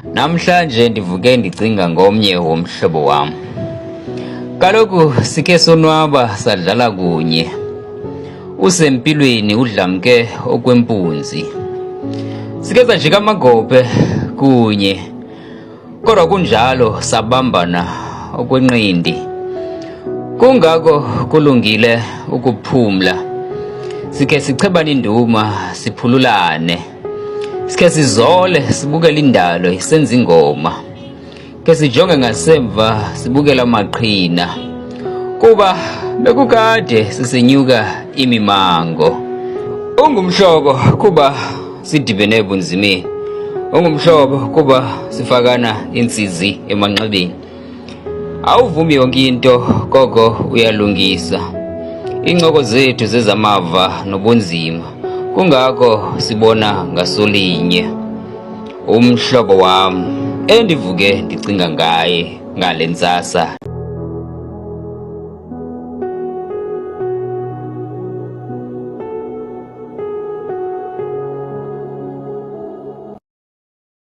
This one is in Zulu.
Namhlanje ndivuke ndicinga ngomnye womhlobo wam. Kaloku sikhe sonwaba sadlala kunye. Usempilweni udlamke okwempunzi. Sikhe sajika amagophe kunye. Kodwa kunjalo sabambana okwenqindi. Kungako kulungile ukuphumla. Sikhe sichebane induma siphululane. Sikhe sizole sibukele indalo isenza ingoma. Ke sijonge ngasemva sibukela amaqhina. Kuba bekukade sisenyuka imimango. Ungumhlobo kuba sidibene ebunzimeni. Ungumhlobo kuba sifakana insizi emanxebeni. Awuvumi yonke into koko uyalungisa. Incoko zethu zezamava nobunzima. Kungako sibona ngasolinye. Umhlobo wam endivuke ndicinga ngaye ngale ntsasa.